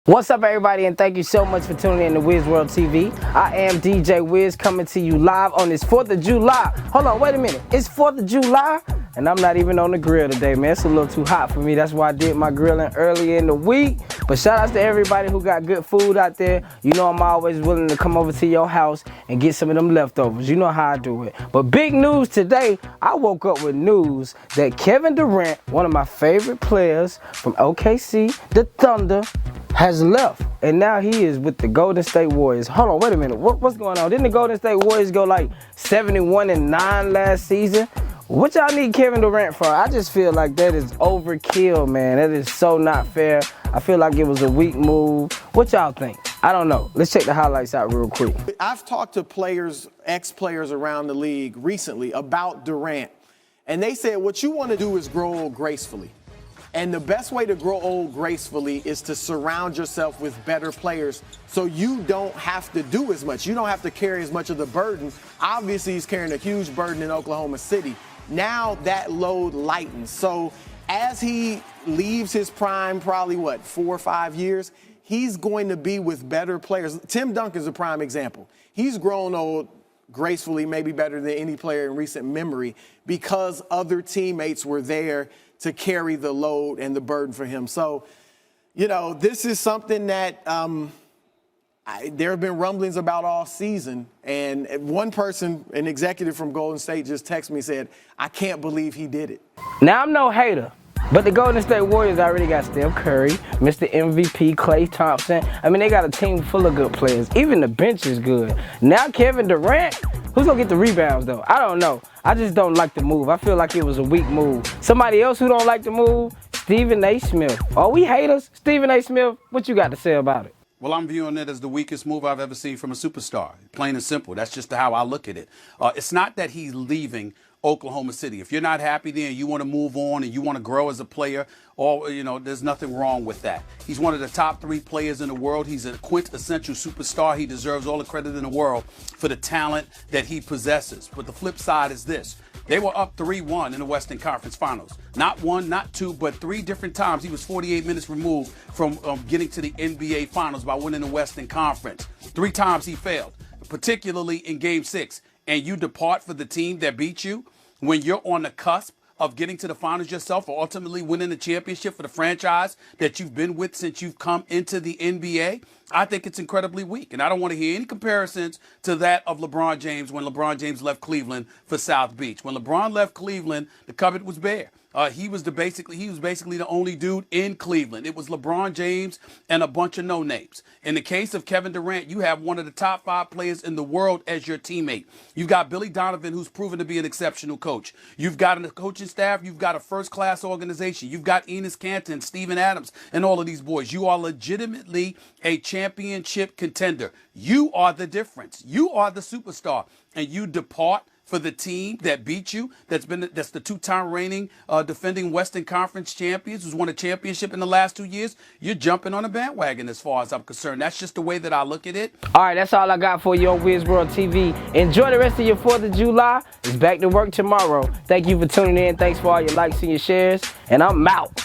What's up, everybody, and thank you so much for tuning in to Wiz World TV. I am DJ Wiz coming to you live on this 4th of July. Hold on, wait a minute. It's 4th of July, and I'm not even on the grill today, man. It's a little too hot for me. That's why I did my grilling early in the week. But shout out to everybody who got good food out there. You know I'm always willing to come over to your house and get some of them leftovers. You know how I do it. But big news today, I woke up with news that Kevin Durant, one of my favorite players from OKC, the Thunder, has left, and now he is with the Golden State Warriors. Hold on, wait a minute. What's going on? Didn't the Golden State Warriors go like 71-9 last season? What y'all need Kevin Durant for? I just feel like that is overkill, man. That is so not fair. I feel like it was a weak move. What y'all think? I don't know. Let's check the highlights out real quick. I've talked to players, ex-players around the league recently about Durant, and they said what you want to do is grow old gracefully. And the best way to grow old gracefully is to surround yourself with better players so you don't have to do as much. You don't have to carry as much of the burden. Obviously, he's carrying a huge burden in Oklahoma City. Now that load lightens. So as he leaves his prime, probably, 4 or 5 years, he's going to be with better players. Tim Duncan's a prime example. He's grown old gracefully, maybe better than any player in recent memory, because other teammates were there to carry the load and the burden for him. So, you know, this is something that there have been rumblings about all season. And one person, an executive from Golden State, just texted me and said, I can't believe he did it. Now, I'm no hater, but the Golden State Warriors already got Steph Curry, Mr. MVP, Klay Thompson. I mean, they got a team full of good players. Even the bench is good. Now Kevin Durant, who's going to get the rebounds, though? I don't know. I just don't like the move. I feel like it was a weak move. Somebody else who don't like the move, Stephenasmith. Are we haters? Stephenasmith, what you got to say about it? Well, I'm viewing it as the weakest move I've ever seen from a superstar. Plain and simple. That's just how I look at it. It's not that he's leaving Oklahoma City. If you're not happy there and you want to move on and you want to grow as a player, or, you know, there's nothing wrong with that. He's one of the top 3 players in the world. He's a quintessential superstar. He deserves all the credit in the world for the talent that he possesses. But the flip side is this. They were up 3-1 in the Western Conference Finals. Not 1, not 2, but 3 different times. He was 48 minutes removed from getting to the NBA Finals by winning the Western Conference. 3 times he failed, particularly in Game 6. And you depart for the team that beat you when you're on the cusp of getting to the finals yourself or ultimately winning the championship for the franchise that you've been with since you've come into the NBA, I think it's incredibly weak. And I don't want to hear any comparisons to that of LeBron James when LeBron James left Cleveland for South Beach. When LeBron left Cleveland, the cupboard was bare. He was basically the only dude in Cleveland. It was LeBron James and a bunch of no-names. In the case of Kevin Durant, you have one of the top 5 players in the world as your teammate. You've got Billy Donovan, who's proven to be an exceptional coach. You've got a coaching staff. You've got a first-class organization. You've got Enes Kanter, Steven Adams, and all of these boys. You are legitimately a championship contender. You are the difference. You are the superstar, and you depart for the team that beat you, that's the 2-time reigning defending Western Conference champions, who's won a championship in the last 2 years. You're jumping on a bandwagon as far as I'm concerned. That's just the way that I look at it. All right, that's all I got for you on Wiz World TV. Enjoy the rest of your 4th of July. It's back to work tomorrow. Thank you for tuning in. Thanks for all your likes and your shares. And I'm out.